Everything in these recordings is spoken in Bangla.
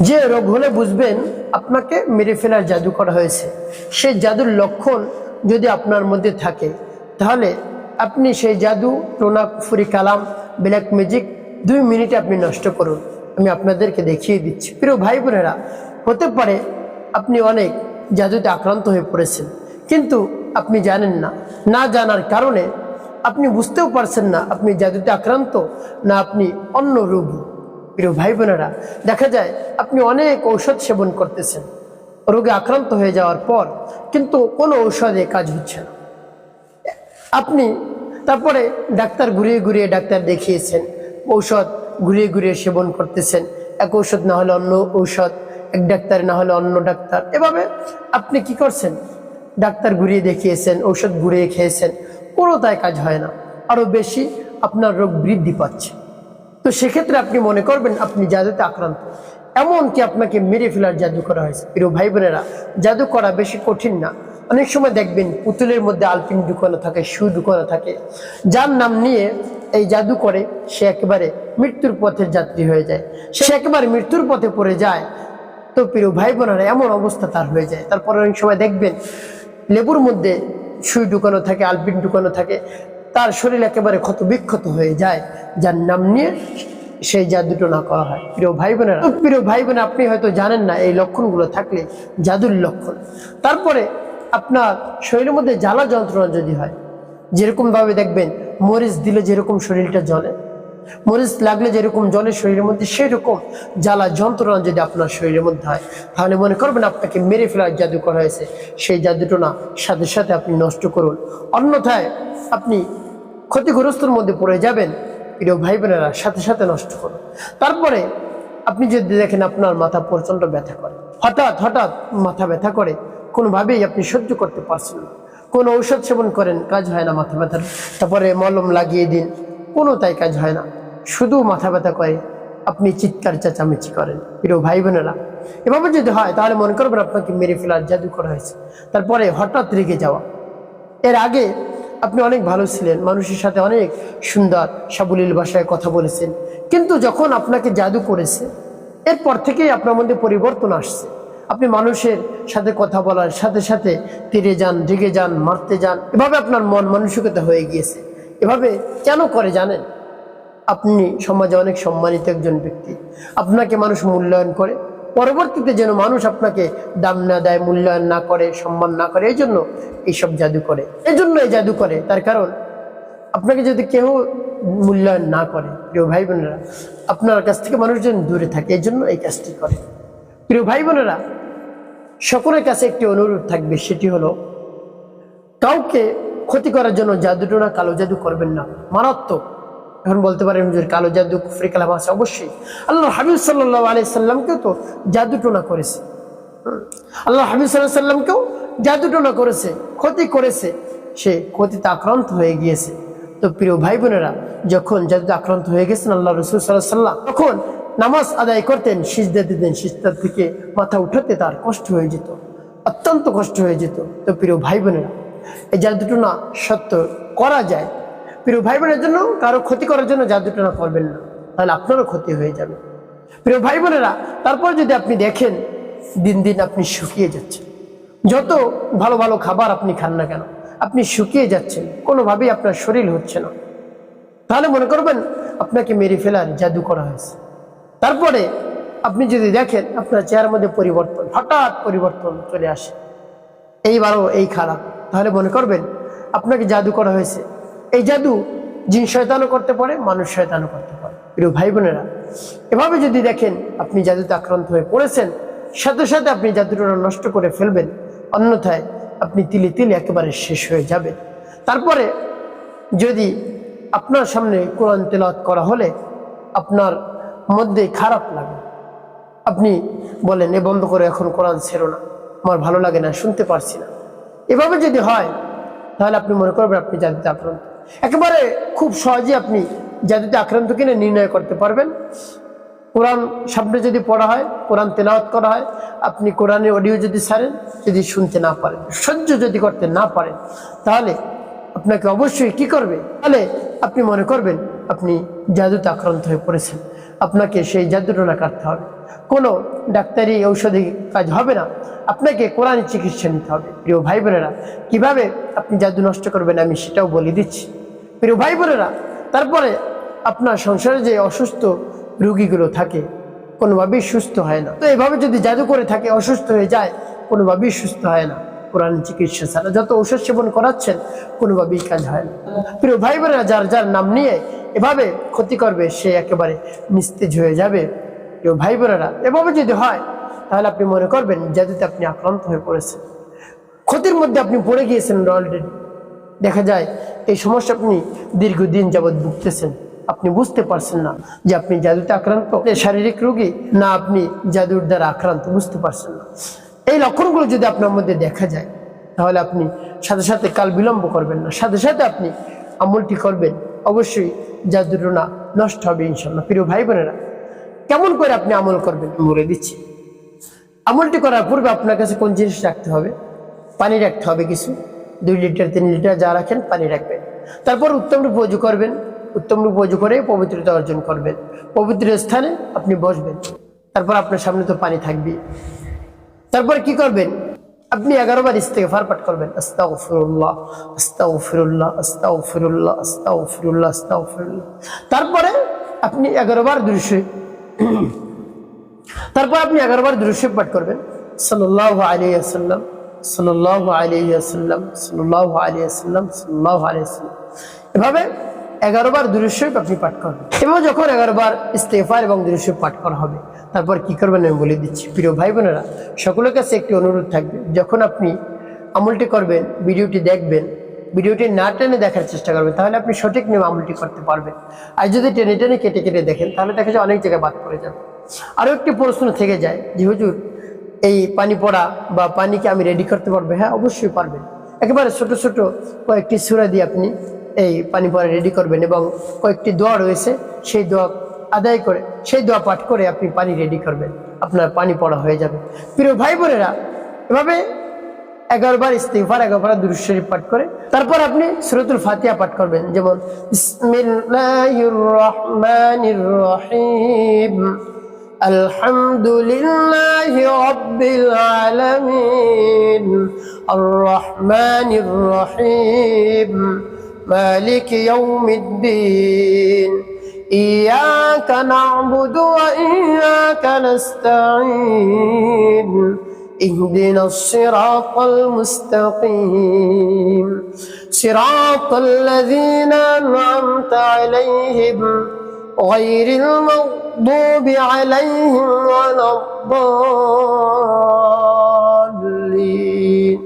যে রোগ হলে বুঝবেন আপনাকে মেরে ফেলার জাদু করা হয়েছে, সেই জাদুর লক্ষণ যদি আপনার মধ্যে থাকে তাহলে আপনি সেই জাদু, টোনা, কুফরি কালাম, ব্ল্যাক ম্যাজিক 2 মিনিটে আপনি নষ্ট করুন। আমি আপনাদেরকে দেখিয়ে দিচ্ছি। প্রিয় ভাই বোনেরা, হতে পারে আপনি অনেক জাদুতে আক্রান্ত হয়ে পড়েছেন, কিন্তু আপনি জানেন না। না জানার কারণে আপনি বুঝতেও পারছেন না আপনি জাদুতে আক্রান্ত না আপনি অন্য রোগী। প্রিয় ভাই বোনেরা, দেখা যায় আপনি অনেক ঔষধ সেবন করতেছেন রোগে আক্রান্ত হয়ে যাওয়ার পর, কিন্তু কোনো ঔষধে কাজ হচ্ছে না। আপনি তারপরে ডাক্তার ঘুরিয়ে ঘুরিয়ে ডাক্তার দেখিয়েছেন, ঔষধ ঘুরিয়ে ঘুরিয়ে সেবন করতেছেন, এক ঔষধ না হলে অন্য ঔষধ, এক ডাক্তার না হলে অন্য ডাক্তার, এভাবে আপনি কি করছেন? ডাক্তার ঘুরিয়ে দেখিয়েছেন, ঔষধ ঘুরিয়ে খেয়েছেন, কোনোটাই কাজ হয় না, আরো বেশি আপনার রোগ বৃদ্ধি পাচ্ছে। তো সেক্ষেত্রে আপনি মনে করবেন আপনি জাদুতে আক্রান্ত, এমনকি আপনাকে মেরে ফেলার জাদু করা হয়েছে। প্রিয় ভাই বোনেরা, জাদু করা বেশি কঠিন না। অনেক সময় দেখবেন পুতুলের মধ্যে আলপিন ঢুকানো থাকে, শু ঢুকানো থাকে, যার নাম নিয়ে এই জাদু করে সে একেবারে মৃত্যুর পথের যাত্রী হয়ে যায়, সে একেবারে মৃত্যুর পথে পড়ে যায়। তো প্রিয় ভাই বোনেরা, এমন অবস্থা তার হয়ে যায়। তারপর অনেক সময় দেখবেন লেবুর মধ্যে সুই ঢুকানো থাকে, আলপিন ঢুকানো থাকে, তার শরীর একেবারে ক্ষত বিক্ষত হয়ে যায়, যার নাম নিয়ে সেই জাদুটো না করা হয়। প্রিয় ভাই বোনেরা, আপনি হয়তো জানেন না এই লক্ষণগুলো থাকলে জাদুর লক্ষণ। তারপরে আপনার শরীরের মধ্যে জ্বালা যন্ত্রণা যদি হয়, যেরকম ভাবে দেখবেন মরিচ দিলে যেরকম শরীরটা জ্বলে, মরিচ লাগলে যেরকম জ্বলে শরীরের মধ্যে, সেরকম জ্বালা যন্ত্রণা যদি আপনার শরীরের মধ্যে হয়, তাহলে মনে করবেন আপনাকে মেরে ফেলার জাদু করা হয়েছে। সেই জাদুটো না সাথে সাথে আপনি নষ্ট করুন, অন্যথায় আপনি ক্ষতিগ্রস্তর মধ্যে পড়ে যাবেন। প্রিয় ভাই বোনেরা, সাথে সাথে নষ্ট করুন। তারপরে আপনি যদি দেখেন আপনার মাথা প্রচন্ড ব্যথা করে, হঠাৎ হঠাৎ মাথা ব্যথা করে, কোনোভাবেই আপনি সহ্য করতে পারছেন না, কোনো ঔষধ সেবন করেন, কাজ হয় না মাথা ব্যথার, তারপরে মলম লাগিয়ে দিন, কোনোটাই কাজ হয় না, শুধু মাথা ব্যথা করে, আপনি চিৎকার চেঁচামেচি করেন। প্রিয় ভাই বোনেরা, এভাবে যদি হয় তাহলে মনে করবেন আপনাকে মেরে ফেলার জাদু করা হয়েছে। তারপরে হঠাৎ রেগে যাওয়া, এর আগে আপনি অনেক ভালো ছিলেন, মানুষের সাথে অনেক সুন্দর সাবলীল ভাষায় কথা বলেছেন, কিন্তু যখন আপনাকে জাদু করেছে এরপর থেকেই আপনার মধ্যে পরিবর্তন আসছে। আপনি মানুষের সাথে কথা বলার সাথে সাথে তীরে যান, রেগে যান, মারতে যান, এভাবে আপনার মন মানসিকতা হয়ে গিয়েছে। এভাবে কেন করে জানেন? আপনি সমাজে অনেক সম্মানিত একজন ব্যক্তি, আপনাকে মানুষ মূল্যায়ন করে, পরবর্তীতে যেন মানুষ আপনাকে দাম না দেয়, মূল্যায়ন না করে, সম্মান না করে, এই জন্য এইসব জাদু করে। এই জন্য এই জাদু করে, তার কারণ আপনাকে যদি কেউ মূল্যায়ন না করে, প্রিয় ভাই বোনেরা, আপনার কাছ থেকে মানুষ যেন দূরে থাকে, এই জন্য এই কাজটি করে। প্রিয় ভাই বোনেরা, সকলের কাছে একটি অনুরোধ থাকবে, সেটি হলো কাউকে ক্ষতি করার জন্য জাদু টোনা, কালো জাদু করবেন না, মারাত্মক। এখন বলতে পারেন যে কালো জাদু, কুফরি কালাম আছে, অবশ্যই আল্লাহ হাবিব সাল্লাল্লাহু আলাইহি সাল্লামকেও তো জাদু টোনা করেছে, আল্লাহ হাবিব সাল্লাল্লাহু আলাইহি সাল্লামকেও জাদু টোনা করেছে, ক্ষতি করেছে, সে ক্ষতিতে আক্রান্ত হয়ে গিয়েছে। তো প্রিয় ভাই বোনেরা, যখন জাদুতে আক্রান্ত হয়ে গেছেন আল্লাহ রাসূল সাল্লাল্লাহু আলাইহি সাল্লাম, তখন নামাজ আদায় করতেন, সিজদা দিতেন, সিজদা থেকে মাথা উঠাতে তার কষ্ট হয়ে যেত, অত্যন্ত কষ্ট হয়ে যেত। তো প্রিয় ভাই বোনেরা, এই জাদু টোনা সত্য করা যায়। প্রিয় ভাই বোনের জন্য কারো ক্ষতি করার জন্য জাদু টোনা করবেন না, তাহলে আপনারও ক্ষতি হয়ে যাবে। প্রিয় ভাই বোনেরা, তারপর যদি আপনি দেখেন দিন দিন আপনি শুকিয়ে যাচ্ছেন, যত ভালো ভালো খাবার আপনি খান না কেন আপনি শুকিয়ে যাচ্ছেন, কোনোভাবেই আপনার শরীর হচ্ছে না, তাহলে মনে করবেন আপনাকে মেরে ফেলার জাদু করা হয়েছে। তারপরে আপনি যদি দেখেন আপনার চেহারার মধ্যে পরিবর্তন, হঠাৎ পরিবর্তন চলে আসে, এইবারও এই খারাপ, তাহলে মনে করবেন আপনাকে জাদু করা হয়েছে। এই জাদু জিন শয়তানও করতে পারে, মানুষ শয়তানও করতে পারে। প্রিয় ভাই বোনেরা, এভাবে যদি দেখেন আপনি জাদুতে আক্রান্ত হয়ে পড়েছেন, সাথে সাথে আপনি জাদুটা নষ্ট করে ফেলবেন, অন্যথায় আপনি তিলে তিলে একেবারে শেষ হয়ে যাবেন। তারপরে যদি আপনার সামনে কোরআন তেলাওয়াত করা হলে আপনার মধ্যে খারাপ লাগে, আপনি বলেন এ বন্ধ করে, এখন কোরআন ছেড়ো না, আমার ভালো লাগে না, শুনতে পারছি না, এভাবে যদি হয় তাহলে আপনি মনে করবেন আপনি জাদুতে আক্রান্ত। একেবারে খুব সহজে আপনি জাদুতে আক্রান্ত কিনা নির্ণয় করতে পারবেন। কোরআন সামনে যদি পড়া হয়, কোরআন তেলাওয়াত করা হয়, আপনি কোরআনের অডিও যদি ছাড়েন, যদি শুনতে না পারেন, সহ্য যদি করতে না পারেন, তাহলে আপনাকে অবশ্যই কি করবে, তাহলে আপনি মনে করবেন আপনি জাদুতে আক্রান্ত হয়ে পড়েছেন, আপনাকে সেই জাদুটোনা কাটতে হবে। কোনো ডাক্তারি ঔষধি কাজ হবে না, আপনাকে কোরআনের চিকিৎসা নিতে হবে। প্রিয় ভাই বোনেরা, কিভাবে আপনি জাদু নষ্ট করবেন আমি সেটাও বলে দিচ্ছি। প্রিয় ভাই বোনেরা, তারপরে আপনার সংসারে যে অসুস্থ রোগীগুলো থাকে কোনোভাবেই সুস্থ হয় না। তো এভাবে যদি জাদু করে থাকে অসুস্থ হয়ে যায়, কোনোভাবেই সুস্থ হয় না। কোরআন চিকিৎসা ছাড়া যত ঔষধ সেবন করাচ্ছেন কোনোভাবেই কাজ হয় না। প্রিয় ভাই বোনেরা, যার যার নাম নিয়ে এভাবে ক্ষতি করবে সে একেবারে নিস্তেজ হয়ে যাবে। প্রিয় ভাই বোনেরা, এভাবে যদি হয় তাহলে আপনি মনে করবেন জাদুতে আপনি আক্রান্ত হয়ে পড়েছেন, ক্ষতির মধ্যে আপনি পড়ে গিয়েছেন অলরেডি। দেখা যায় এই সমস্যা আপনি দীর্ঘদিন যাবৎ ভুগতেছেন, আপনি বুঝতে পারছেন না যে আপনি জাদুতে আক্রান্ত, শারীরিক রোগী না আপনি জাদুর দ্বারা আক্রান্ত, বুঝতে পারছেন না। এই লক্ষণগুলো যদি আপনার মধ্যে দেখা যায় তাহলে আপনি সাথে সাথে কাল বিলম্ব করবেন না, সাথে সাথে আপনি আমলটি করবেন, অবশ্যই জাদুর না নষ্ট হবে ইনশাল্লাহ। প্রিয় ভাই বোনেরা, কেমন করে আপনি আমল করবেন বলে দিচ্ছি। আমলটি করার পূর্বে আপনার কাছে কোন জিনিস রাখতে হবে? পানি রাখতে হবে কিছু, 2 লিটার 3 লিটার যা রাখেন পানি রাখবেন। তারপর উত্তম রূপে ওযু করবেন, উত্তম রূপে ওযু করে পবিত্রতা অর্জন করবেন, পবিত্র স্থানে আপনি বসবেন। তারপর আপনার সামনে তো পানি থাকবে। তারপর কি করবেন? আপনি 11 বার ইস্তেগফার পাঠ করবেন, আস্তাগফিরুল্লাহ আস্তাগফিরুল্লাহ আস্তাগফিরুল্লাহ আস্তাগফিরুল্লাহ আস্তাগফিরুল্লাহ। তারপরে আপনি 11 বার দুরূদ শরীফ পাঠ করবেন, সাল্লাল্লাহু আলাইহি ওয়াসাল্লাম সাল্লাল্লাহু আলাইহি ওয়াসাল্লাম সাল্লাল্লাহু আলাইহি ওয়াসাল্লাম সাল্লাল্লাহু আলাইহি ওয়াসাল্লাম। এভাবে 11 বার দুরূদ শরীফ আপনি পাঠ করবেন। এবং যখন 11 বার ইস্তেগফার এবং দুরূদ শরীফ পাঠ করা হবে তারপর কি করবেন আমি বলে দিচ্ছি। প্রিয় ভাই বোনেরা, সকলের কাছে একটি অনুরোধ থাকবে, যখন আপনি আমলটি করবেন ভিডিওটি দেখবেন, ভিডিওটি না টেনে দেখার চেষ্টা করবেন, তাহলে আপনি সঠিক নিয়ম আমলটি করতে পারবেন। আর যদি টেনে টেনে কেটে কেটে দেখেন তাহলে দেখা যায় অনেক জায়গায় বাদ পড়ে যাবে। আরও একটি প্রশ্ন থেকে যায় যে হুজুর এই পানি পড়া বা পানিকে আমি রেডি করতে পারবো? হ্যাঁ, অবশ্যই পারবেন। একেবারে ছোট ছোট কয়েকটি সূরা দিয়ে আপনি এই পানি পড়া রেডি করবেন এবং কয়েকটি দোয়া রয়েছে সেই দোয়া আদায় করে, সেই দোয়া পাঠ করে আপনি পানি রেডি করবেন, আপনার পানি পড়া হয়ে যাবে। প্রিয় ভাই বোনেরা, এভাবে 11 বার ইস্তিগফার 11 বার দুরূদ শরীফ পাঠ করে তারপর আপনি সূরাতুল ফাতিহা পাঠ করবেন, যেমন বিসমিল্লাহির রহমানির রহিম আলহামদুলিল্লাহি রাব্বিল আলামিন আর রহমানির রহিম মালিকি ইয়াউমিদ্দিন ইয়্যাকা না'বুদু ওয়া ইয়্যাকা নাস্তাঈন اهدنا الصراط المستقيم صراط الذين أنعمت عليهم غير المغضوب عليهم ولا الضالين।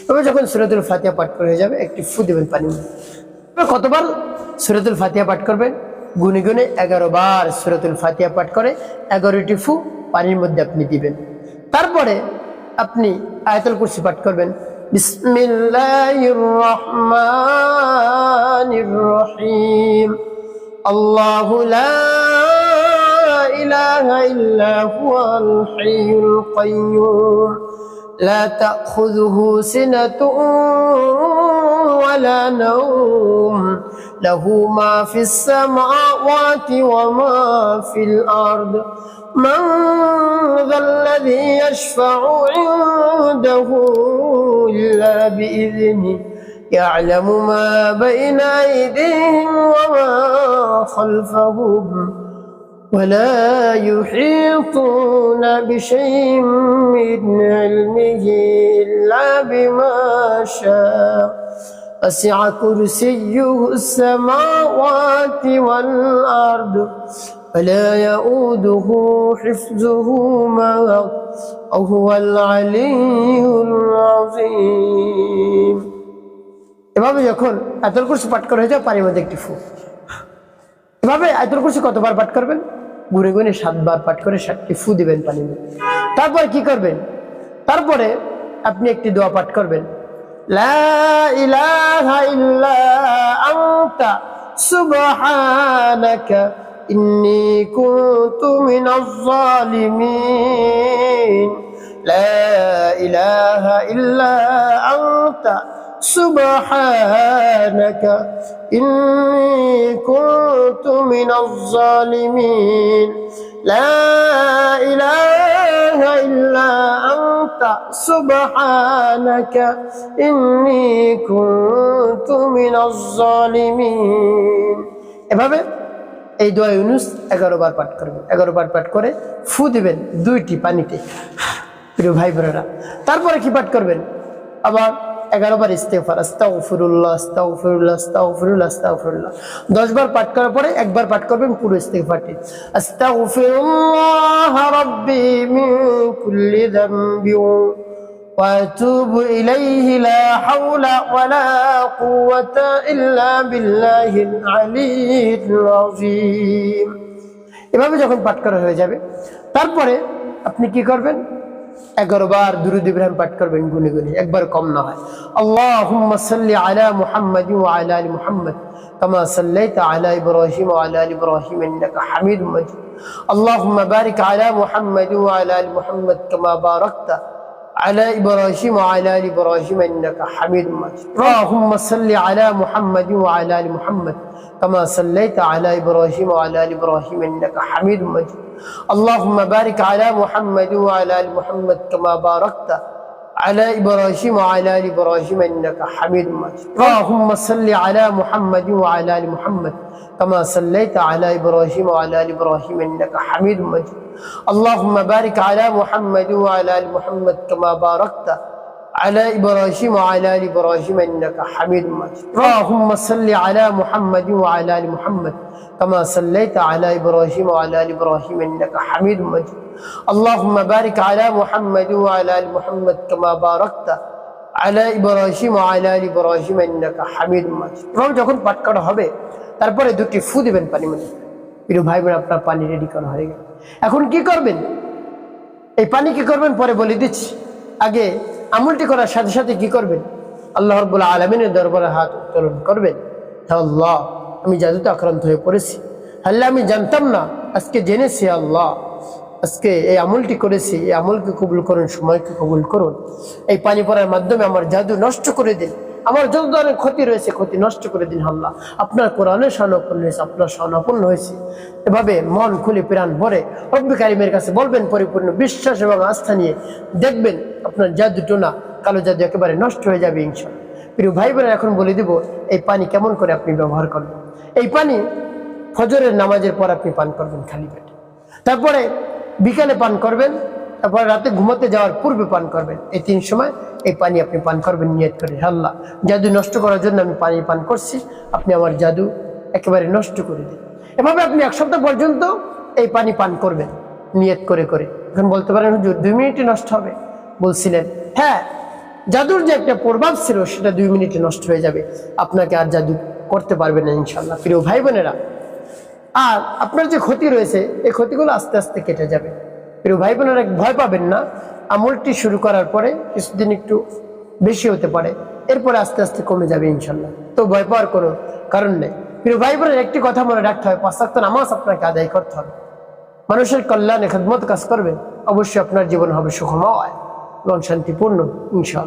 এবার যখন সূরাতুল ফাতিহা পাঠ করে হয়ে যাবে একটি ফু দেবেন পানি। কতবার সূরাতুল ফাতিহা পাঠ করবেন? গুনে গুনে 11 বার সূরাতুল ফাতিহা পাঠ করে 11টি ফু পানির মধ্যে আপনি দিবেন। তারপরে আপনি আয়াতুল কুরসি পাঠ করবেন, বিসমিল্লাহির রহমানির রহিম আল্লাহু লা ইলাহা ইল্লা হুয়াল হাইয়ুল কাইয়্যুম লা তাখুযুহু সিনাতুন ওয়া লা নাওম লাহু মা ফিস সামাওয়াতি ওয়া মা ফিল আরদ من ذا الذي يشفع عنده إلا بإذنه يعلم ما بين أيديهم وما خلفهم ولا يحيطون بشيء من علمه إلا بما شاء وسع كرسيه السماوات والأرض ولا يؤوده حفظهما وهو العلي العظيم। এভাবে যখন আয়াতুল কুরসি পাঠ করা হয়ে যায় পানির মধ্যে একটি ফু। এভাবে আয়াতুল কুরসি কতবার পাঠ করবেন? গুনে গুনে 7 বার পাঠ করে 7টি ফু দিবেন পানির মধ্যে। তারপর কি করবেন? তারপরে আপনি একটি দোয়া পাঠ করবেন, লা ইলাহা ইল্লা আনতা সুবহানাকা إني كنت من الظالمين لا إله إلا أنت سبحانك إني كنت من الظالمين লা ইলাহা ইল্লা আনতা সুবহানাকা ইন্নী কুনতু মিনাজ জালিমিন। এভাবে এই দোয়া ইউনুস 11 বার পাঠ করবেন। 11 বার পাঠ করে ফু দিবেন 2টি পানিতে, প্রিয় ভাই বোনেরা। তারপরে কি পাঠ করবেন? আবার 11 বার ইস্তেগফার, আস্তাগফিরুল্লাহ আস্তাগফিরুল্লাহ আস্তাগফিরুল্লাহ আস্তাগফিরুল্লাহ। 10 বার পাঠ করার পরে একবার পাঠ করবেন পুরো ইস্তেগফারটি, আস্তাগফিরুল্লাহ রাব্বি মিন কুল্লি যামবি ওয়া আতুবু ইলাইহি লা হাওলা ওয়ালা কুওয়াতা ইল্লা বিল্লাহিল আলিয়্যিল আযীম। এভাবে যখন পাঠ করা হয়ে যাবে, তারপরে আপনি কি করবেন? 11 বার দুরূদ ইব্রাহিম পাঠ করবেন গুনে গুনে, একবার কম না হয়। আল্লাহুম্মা সাল্লি আলা মুহাম্মাদ ওয়া আলা আলি মুহাম্মাদ কামা সাল্লাইতা আলা ইব্রাহিম ওয়া আলা আলি ইব্রাহিম ইন্নাকা হামিদুম মাজিদ। আল্লাহুম্মা বারিক আলা মুহাম্মাদ ওয়া আলা আলি মুহাম্মাদ কামা বারাকতা على إبراهيم وعلى آل إبراهيم إنك حميد مجيد. اللهم صل على محمد وعلى آل محمد كما صليت على إبراهيم وعلى آل إبراهيم إنك حميد مجيد. اللهم بارك على محمد وعلى آل محمد كما باركت على إبراهيم وعلى آل إبراهيم إنك حميد مجيد. اللهم صل على محمد وعلى آل محمد كما صليت على إبراهيم وعلى آل إبراهيم إنك حميد مجيد. اللهم بارك على محمد وعلى آل محمد كما باركت على إبراهيم وعلى آل إبراهيم إنك حميد مجيد. اللهم صل على محمد وعلى آل محمد كما صليت على إبراهيم وعلى آل إبراهيم إنك حميد مجيد. اللهم بارك على محمد وعلى آل محمد كما باركت على إبراهيم وعلى آل إبراهيم إنك حميد مجيد. এবং যখন পাঠ করা হবে তারপরে 2টি ফু দিবেন পানি মধ্যে। প্রিয় ভাই বোন, আপনার পানি রেডি করা হয়ে গেল। এখন কি করবেন? এই পানি কি করবেন পরে বলে দিচ্ছি। আগে আমলটি করার সাথে সাথে কি করবেন? আল্লাহ রাব্বুল আলামিনের দরবারে হাত উত্তোলন করবেন। আল্লাহ, আমি জাদুতে আক্রান্ত হয়ে পড়েছি। আল্লাহ, আমি জানতাম না, আজকে জেনেছি। আল্লাহ, আজকে এই আমলটি করেছি, এই আমলকে কবুল করুন, সময়কে কবুল করুন। এই পানি পড়ার মাধ্যমে আমার জাদু নষ্ট করে দিন, আমার যত ধরনের ক্ষতি রয়েছে ক্ষতি নষ্ট করে দিন। আল্লাহ, আপনার কোরআনের স্বর্ণাপন্ন হয়েছে, আপনার স্বর্ণাপন্ন হয়েছে। এভাবে মন খুলে প্রাণ ভরে রব্বি কারিমের কাছে বলবেন, পরিপূর্ণ বিশ্বাস এবং আস্থা নিয়ে দেখবেন আপনার জাদু টোনা, কালো জাদু একেবারে নষ্ট হয়ে যাবে ইনশাআল্লাহ। প্রিয় ভাই বোনেরা, এখন বলে দিব এই পানি কেমন করে আপনি ব্যবহার করবেন। এই পানি ফজরের নামাজের পর আপনি পান করবেন খালি পেটে, তারপরে বিকালে পান করবেন, তারপরে রাতে ঘুমাতে যাওয়ার পূর্বে পান করবেন। এই 3 সময় এই পানি আপনি পান করবেন নিয়ত করে। আল্লাহ, জাদু নষ্ট করার জন্য আমি পানি পান করছি, আপনি আমার জাদু একেবারে নষ্ট করে দিন। এভাবে আপনি 1 সপ্তাহ পর্যন্ত এই পানি পান করবেন নিয়ত করে করে। এখন বলতে পারেন, হুজুর 2 মিনিটে নষ্ট হবে বলছিলেন। হ্যাঁ, জাদুর যে একটা প্রভাব ছিল সেটা 2 মিনিটে নষ্ট হয়ে যাবে, আপনাকে আর জাদু করতে পারবে না ইনশাআল্লাহ। প্রিয় ভাই বোনেরা, আর আপনার যে ক্ষতি রয়েছে এই ক্ষতিগুলো আস্তে আস্তে কেটে যাবে। প্রিয় ভাই বোনেরা, ভয় পাবেন না। আমলটি শুরু করার পরে কিছুদিন একটু বেশি হতে পারে, এরপরে আস্তে আস্তে কমে যাবে ইনশাআল্লাহ। তো ভয় পাওয়ার কোনো কারণ নেই। প্রিয় ভাই বোনেরা, একটি কথা মনে রাখতে হবে, 5 ওয়াক্ত নামাজ আপনাকে আদায় করতে হবে। মানুষের কল্যাণে খেদমত কাজ করবেন, অবশ্যই আপনার জীবন হবে সুখময় এবং শান্তিপূর্ণ ইনশাআল্লাহ।